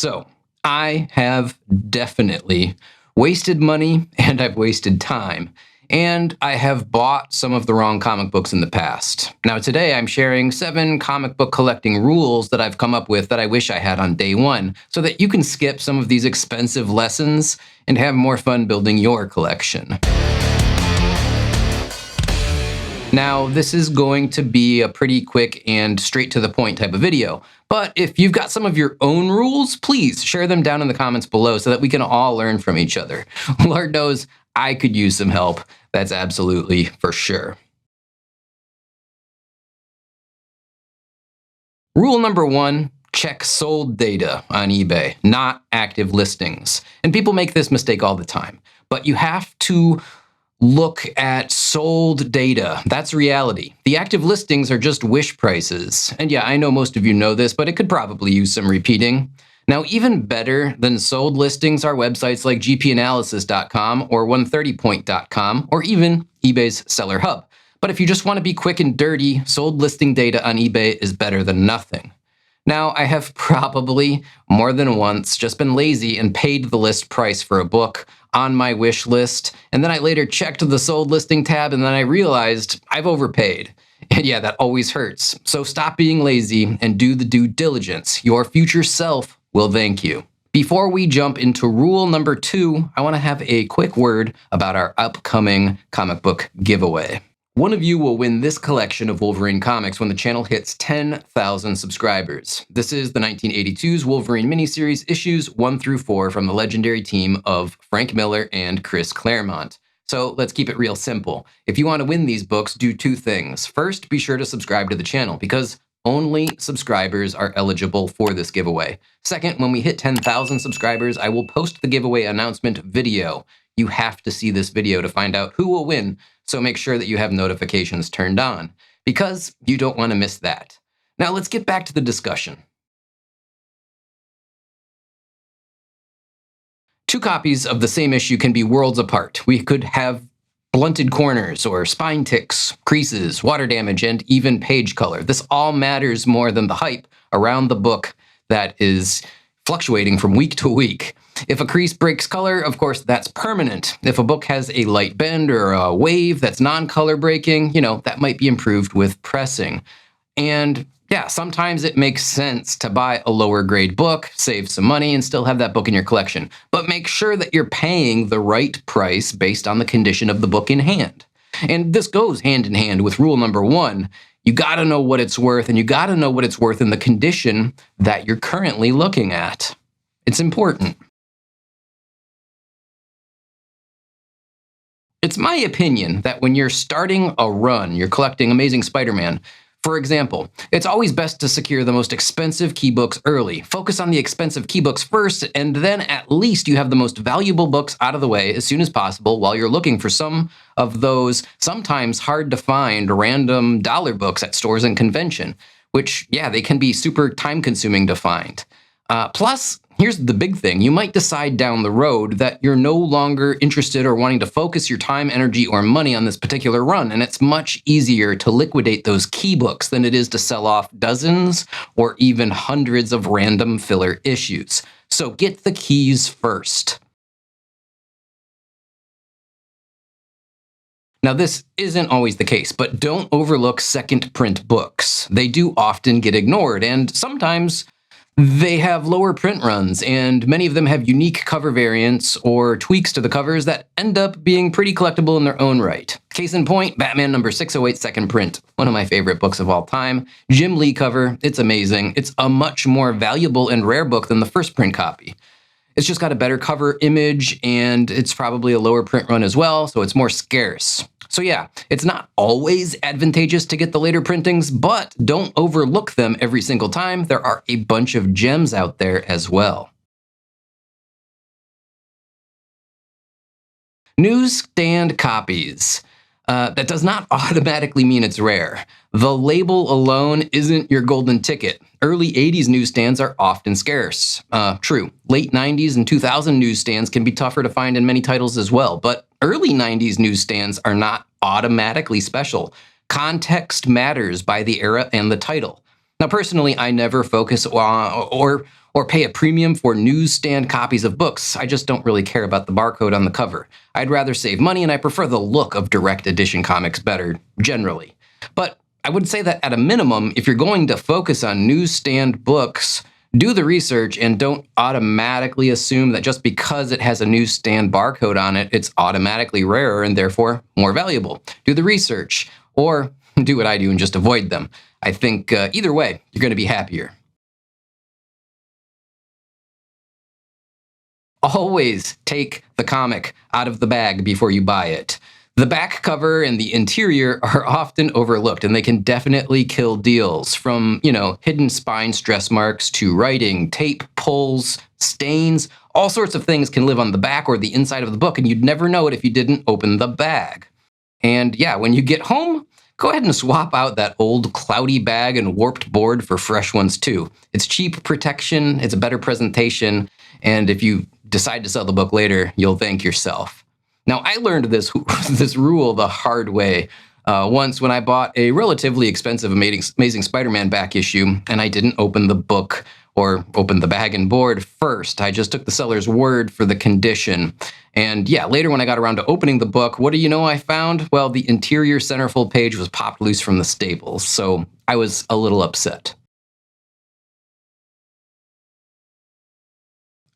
So I have definitely wasted money and I've wasted time. And I have bought some of the wrong comic books in the past. Now, today I'm sharing 7 comic book collecting rules that I've come up with that I wish I had on day one, so that you can skip some of these expensive lessons and have more fun building your collection. Now, this is going to be a pretty quick and straight to the point type of video, but if you've got some of your own rules, please share them down in the comments below so that we can all learn from each other. Lord knows I could use some help, that's absolutely for sure. Rule number 1, check sold data on eBay, not active listings. And people make this mistake all the time, but you have to look at sold data. That's reality. The active listings are just wish prices. And yeah, I know most of you know this, but it could probably use some repeating. Now, even better than sold listings are websites like gpanalysis.com or 130point.com or even eBay's Seller Hub. But if you just want to be quick and dirty, sold listing data on eBay is better than nothing. Now, I have probably more than once just been lazy and paid the list price for a book on my wish list, and then I later checked the sold listing tab and then I realized I've overpaid. And yeah, that always hurts. So stop being lazy and do the due diligence. Your future self will thank you. Before we jump into rule number 2, I want to have a quick word about our upcoming comic book giveaway. One of you will win this collection of Wolverine comics when the channel hits 10,000 subscribers. This is the 1982's Wolverine miniseries issues 1 through 4 from the legendary team of Frank Miller and Chris Claremont. So let's keep it real simple. If you want to win these books, do 2 things. First, be sure to subscribe to the channel because only subscribers are eligible for this giveaway. Second, when we hit 10,000 subscribers, I will post the giveaway announcement video. You have to see this video to find out who will win, so make sure that you have notifications turned on, because you don't want to miss that. Now let's get back to the discussion. 2 copies of the same issue can be worlds apart. We could have blunted corners or spine ticks, creases, water damage, and even page color. This all matters more than the hype around the book that is fluctuating from week to week. If a crease breaks color, of course, that's permanent. If a book has a light bend or a wave that's non-color breaking, that might be improved with pressing. And yeah, sometimes it makes sense to buy a lower grade book, save some money, and still have that book in your collection. But make sure that you're paying the right price based on the condition of the book in hand. And this goes hand in hand with rule number 1. You gotta know what it's worth, and you gotta know what it's worth in the condition that you're currently looking at. It's important. It's my opinion that when you're starting a run, you're collecting Amazing Spider-Man, for example, it's always best to secure the most expensive key books early. Focus on the expensive key books first, and then at least you have the most valuable books out of the way as soon as possible while you're looking for some of those sometimes hard to find random dollar books at stores and convention, which, yeah, they can be super time consuming to find. Plus, here's the big thing. You might decide down the road that you're no longer interested or wanting to focus your time, energy, or money on this particular run, and it's much easier to liquidate those key books than it is to sell off dozens or even hundreds of random filler issues. So get the keys first. Now, this isn't always the case, but don't overlook second print books. They do often get ignored, and sometimes they have lower print runs, and many of them have unique cover variants or tweaks to the covers that end up being pretty collectible in their own right. Case in point, Batman number 608 second print, one of my favorite books of all time. Jim Lee cover, it's amazing. It's a much more valuable and rare book than the first print copy. It's just got a better cover image, and it's probably a lower print run as well, so it's more scarce. So yeah, it's not always advantageous to get the later printings, but don't overlook them every single time. There are a bunch of gems out there as well. Newsstand copies. That does not automatically mean it's rare. The label alone isn't your golden ticket. Early 80s newsstands are often scarce. True, late 90s and 2000 newsstands can be tougher to find in many titles as well, but early 90s newsstands are not automatically special. Context matters by the era and the title. Now, personally, I never focus on or pay a premium for newsstand copies of books. I just don't really care about the barcode on the cover. I'd rather save money, and I prefer the look of direct edition comics better, generally. But I would say that at a minimum, if you're going to focus on newsstand books, do the research and don't automatically assume that just because it has a newsstand barcode on it, it's automatically rarer and therefore more valuable. Do the research, or do what I do and just avoid them. I think either way, you're going to be happier. Always take the comic out of the bag before you buy it. The back cover and the interior are often overlooked, and they can definitely kill deals, from, hidden spine stress marks to writing, tape pulls, stains. All sorts of things can live on the back or the inside of the book, and you'd never know it if you didn't open the bag. And yeah, when you get home, go ahead and swap out that old cloudy bag and warped board for fresh ones too. It's cheap protection, it's a better presentation, and if you decide to sell the book later, you'll thank yourself. Now, I learned this rule the hard way once when I bought a relatively expensive Amazing Spider-Man back issue, and I didn't open the book or open the bag and board first. I just took the seller's word for the condition. And yeah, later when I got around to opening the book, what do you know I found? Well, the interior centerfold page was popped loose from the staples, so I was a little upset.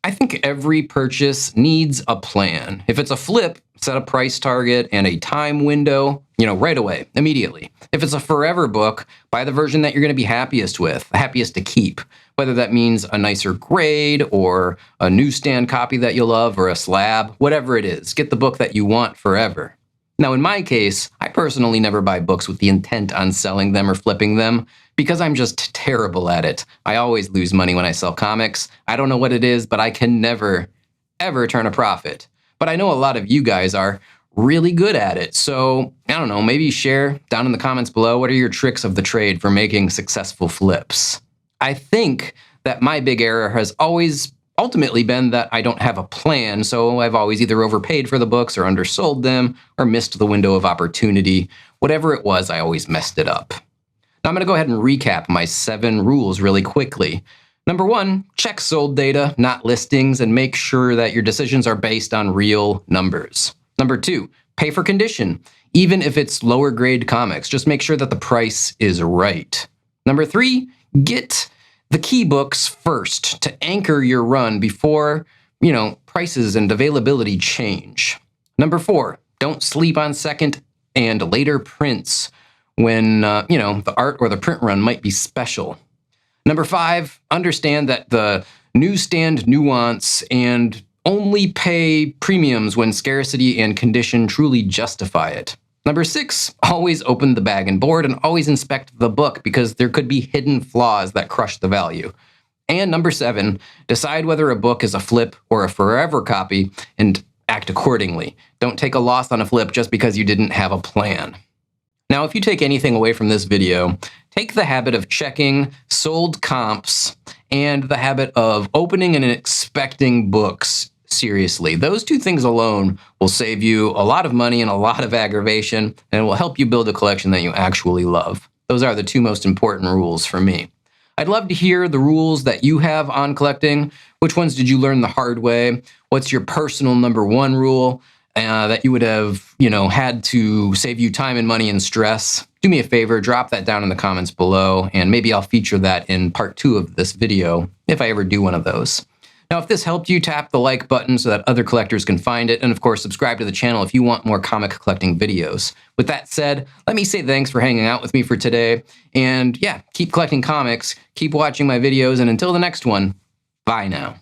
I think every purchase needs a plan. If it's a flip, set a price target and a time window, right away, immediately. If it's a forever book, buy the version that you're going to be happiest with, happiest to keep. Whether that means a nicer grade or a newsstand copy that you love or a slab, whatever it is, get the book that you want forever. Now, in my case, I personally never buy books with the intent on selling them or flipping them because I'm just terrible at it. I always lose money when I sell comics. I don't know what it is, but I can never, ever turn a profit. But I know a lot of you guys are really good at it. So, I don't know, maybe share down in the comments below, what are your tricks of the trade for making successful flips? I think that my big error has always ultimately been that I don't have a plan, so I've always either overpaid for the books or undersold them or missed the window of opportunity. Whatever it was, I always messed it up. Now I'm going to go ahead and recap my 7 rules really quickly. Number 1, check sold data, not listings, and make sure that your decisions are based on real numbers. Number 2, pay for condition, even if it's lower grade comics. Just make sure that the price is right. Number 3, get the key books first to anchor your run before, prices and availability change. Number 4, don't sleep on second and later prints when, the art or the print run might be special. Number 5, understand that the newsstand nuance and only pay premiums when scarcity and condition truly justify it. Number 6, always open the bag and board and always inspect the book because there could be hidden flaws that crush the value. And number 7, decide whether a book is a flip or a forever copy and act accordingly. Don't take a loss on a flip just because you didn't have a plan. Now, if you take anything away from this video, take the habit of checking sold comps and the habit of opening and expecting books seriously. Those 2 things alone will save you a lot of money and a lot of aggravation, and it will help you build a collection that you actually love. Those are the 2 most important rules for me. I'd love to hear the rules that you have on collecting. Which ones did you learn the hard way? What's your personal number 1 rule that you would have, had to save you time and money and stress? Do me a favor, drop that down in the comments below, and maybe I'll feature that in part 2 of this video if I ever do one of those. Now, if this helped you, tap the like button so that other collectors can find it, and of course, subscribe to the channel if you want more comic collecting videos. With that said, let me say thanks for hanging out with me for today, and yeah, keep collecting comics, keep watching my videos, and until the next one, bye now.